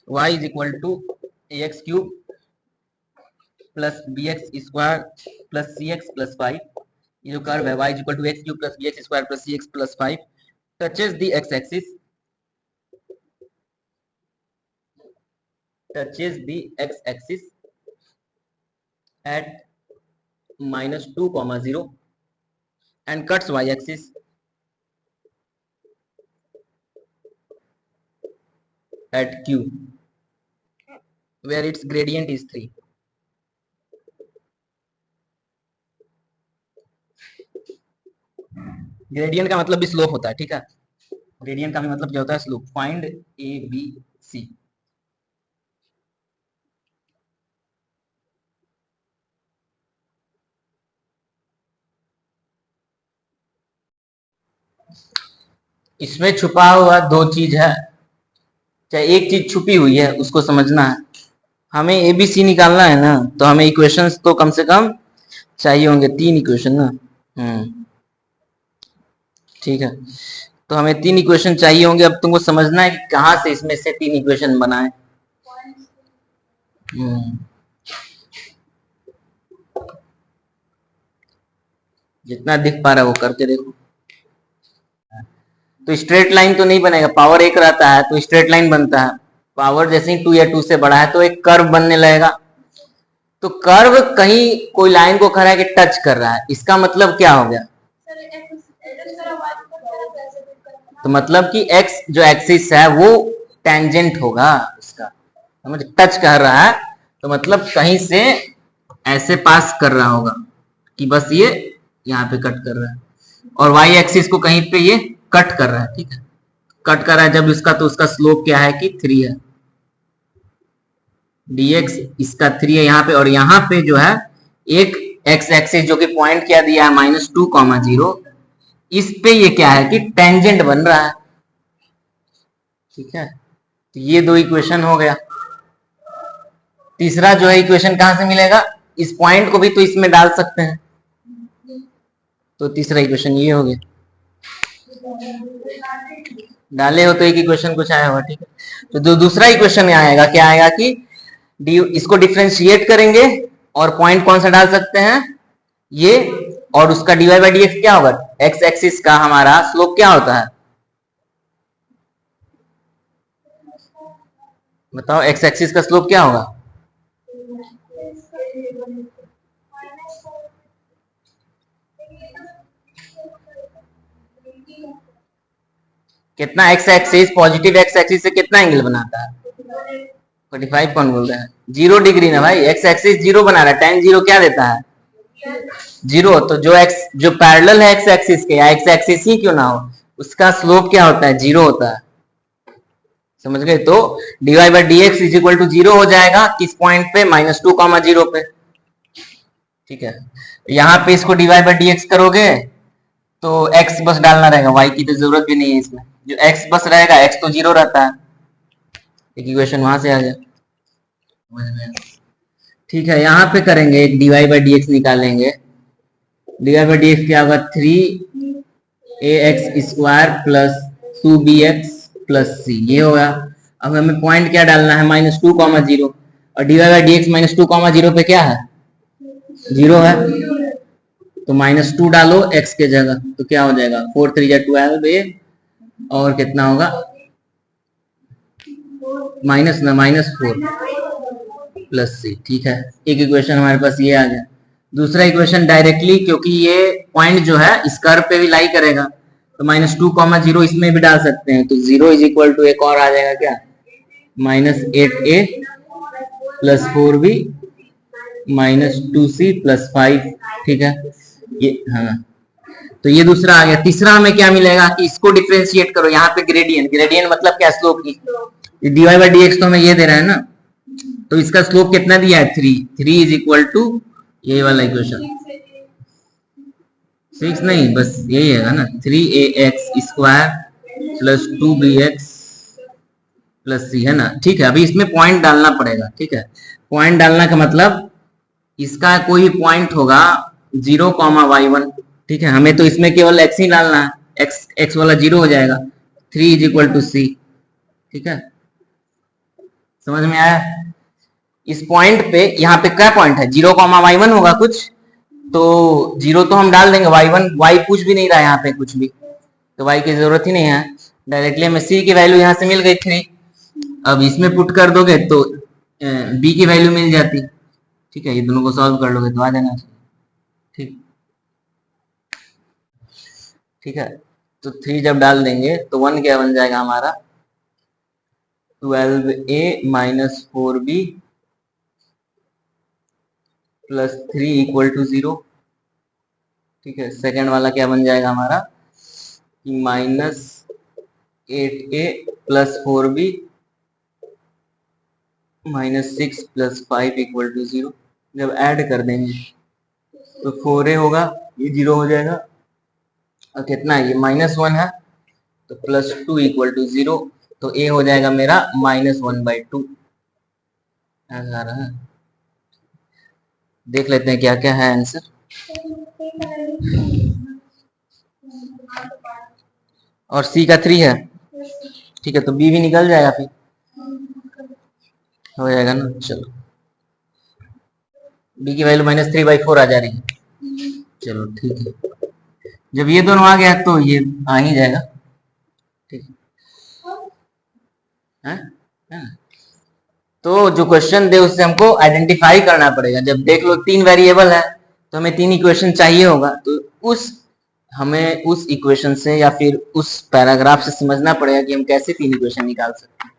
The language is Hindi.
y is equal to ax cube plus bx square plus cx plus 5। ये जो कर्व है y is equal to x cube plus bx square plus cx plus 5 touches the x axis at -2, 0 and cuts y axis at q where its gradient is 3। Gradient का मतलब भी स्लोप होता है, ठीक है। ग्रेडियंट का भी मतलब क्या होता है, slope. Find A B C. इसमें छुपा हुआ दो चीज है, चाहे एक चीज छुपी हुई है उसको समझना है। हमें ए बी सी निकालना है ना, तो हमें इक्वेशंस तो कम से कम चाहिए होंगे, 3 इक्वेशन ना। ठीक है, तो हमें 3 इक्वेशन चाहिए होंगे। अब तुमको समझना है कि कहाँ से इसमें से 3 इक्वेशन बनाए। जितना दिख पा रहा है वो करके देखो। तो स्ट्रेट लाइन तो नहीं बनेगा, पावर 1 रहता है तो स्ट्रेट लाइन बनता है। पावर जैसे ही 2 या 2 से बड़ा है तो एक कर्व बनने लगेगा। तो कर्व कहीं कोई लाइन को खड़ा के टच कर रहा है, इसका मतलब क्या हो गया? तो मतलब कि x जो एक्सिस है वो टेंजेंट होगा उसका, समझ, टच कर रहा है तो मतलब कहीं से ऐसे पास कर रहा होगा कि बस ये यहाँ पे कट कर रहा है, और y एक्सिस को कहीं पे ये कट कर रहा है। ठीक है, कट कर रहा है जब इसका, तो उसका स्लोप क्या है कि 3 है। dx इसका 3 है यहाँ पे, और यहाँ पे जो है एक x एक्सिस जो कि पॉइंट क्या दिया है -2, 0, इस पे ये क्या है कि टेंजेंट बन रहा है। ठीक है, तो ये दो इक्वेशन हो गया। तीसरा जो है इक्वेशन कहां से मिलेगा? इस पॉइंट को भी तो इसमें डाल सकते हैं, तो तीसरा इक्वेशन ये हो गया। डाले हो तो एक इक्वेशन कुछ आया होगा। ठीक है, तो जो दूसरा इक्वेशन आएगा क्या आएगा कि इसको डिफ्रेंशिएट करेंगे और पॉइंट कौन सा डाल सकते हैं, ये, और उसका dy बाई dx क्या होगा? x एक्सिस का हमारा स्लोप क्या होता है बताओ? x एक्सिस का स्लोप क्या होगा? कितना x axis, positive x axis से कितना एंगल बनाता है? 45 कौन बोल रहा है? 0 डिग्री ना भाई, x एक्सिस 0 बना रहा है। tan 0 क्या देता है? 0। तो जो x जो पैरेलल है x एक्सिस के, या x एक्सिस ही क्यों ना हो, उसका स्लोप क्या होता है? 0 होता है। समझ गए? तो dy by dx is equal to 0 हो जाएगा किस पॉइंट पे? -2, 0 पे। ठीक है, यहाँ पे इसको dy बाई dx करोगे तो x बस डालना रहेगा, y की तो जरूरत भी नहीं है इसमें। जो x बस रहेगा, x तो 0 रहता है। एक इक्वेशन वहां से आ गया। ठीक है, यहाँ पे करेंगे एक dy बाई dx निकालेंगे। dy बाई dx क्या होगा? 3ax square plus 2bx plus c, ये होगा। अब हमें पॉइंट क्या डालना है? -2, 0, और dy बाई dx -2, 0 पे क्या है? 0 है, तो -2 डालो x के जगह, तो क्या हो जाएगा? 4 3 जा 12 और कितना होगा? -4 प्लस c। ठीक है, एक इक्वेशन हमारे पास ये आ गया। दूसरा इक्वेशन डायरेक्टली, क्योंकि ये पॉइंट जो है इस कर्व पे भी लाई करेगा, तो -2, 0 इसमें भी डाल सकते हैं, तो 0 इज इक्वल टू एक और आ जाएगा क्या? -8a plus 4b -2c plus 5। ठीक है, ये, हाँ, तो ये दूसरा आ गया। तीसरा हमें क्या मिलेगा कि इसको डिफ्रेंशिएट करो। यहाँ पे ग्रेडियंट, ग्रेडियंट मतलब क्या? स्लोप की। dy बाई dx तो हमें ये दे रहा है ना, तो इसका स्लोप कितना दिया है? 3 इज इक्वल टू ये वाला इक्वेशन, 6 नहीं, बस यही है ना, 3ax square plus 2bx plus c, है ना। ठीक है, अभी इसमें पॉइंट डालना पड़ेगा। ठीक है, पॉइंट डालना का मतलब इसका कोई पॉइंट होगा 0, y1। ठीक है, हमें तो इसमें केवल x ही डालना है, x वाला 0 हो जाएगा। 3 इज इक्वल टू c। ठीक है, समझ में आया? इस पॉइंट पे, यहाँ पे क्या पॉइंट है, 0,y1 होगा कुछ, तो 0 तो हम डाल देंगे, y1 y पूछ भी नहीं रहा है यहाँ पे कुछ भी, तो y की जरूरत ही नहीं है, डायरेक्टली हमें c की वैल्यू यहाँ से मिल गई 3। अब इसमें पुट कर दोगे तो b की वैल्यू मिल जाती। ठीक है, ये दोनों को सॉल्व कर लोगे तो आ जाना। ठीक ठीक है, तो 3 जब डाल देंगे तो 1 क्या बन जाएगा हमारा, 12a minus 4b plus 3 equal to 0। ठीक है, सेकेंड वाला क्या बन जाएगा हमारा, minus 8a plus 4b minus 6 plus 5 equal to 0। जब ऐड कर देंगे तो 4a होगा, ये 0 हो जाएगा, और कितना है, ये -1 है, तो प्लस 2 इक्वल टू 0, तो a हो जाएगा मेरा -1/2। ऐसा आ रहा है, देख लेते हैं क्या क्या है आंसर। और c का 3 है। ठीक है, तो b भी निकल जाएगा, फिर हो जाएगा ना। चलो, b की वैल्यू -3/4 आ जा रही है। चलो ठीक है, जब ये दोनों आ गया तो ये आ ही जाएगा। ठीक है, तो जो क्वेश्चन दे उससे हमको आइडेंटिफाई करना पड़ेगा। जब देख लो 3 वेरिएबल है तो हमें 3 इक्वेशन चाहिए होगा, तो हमें उस इक्वेशन से या फिर उस पैराग्राफ से समझना पड़ेगा कि हम कैसे 3 इक्वेशन निकाल सकते हैं।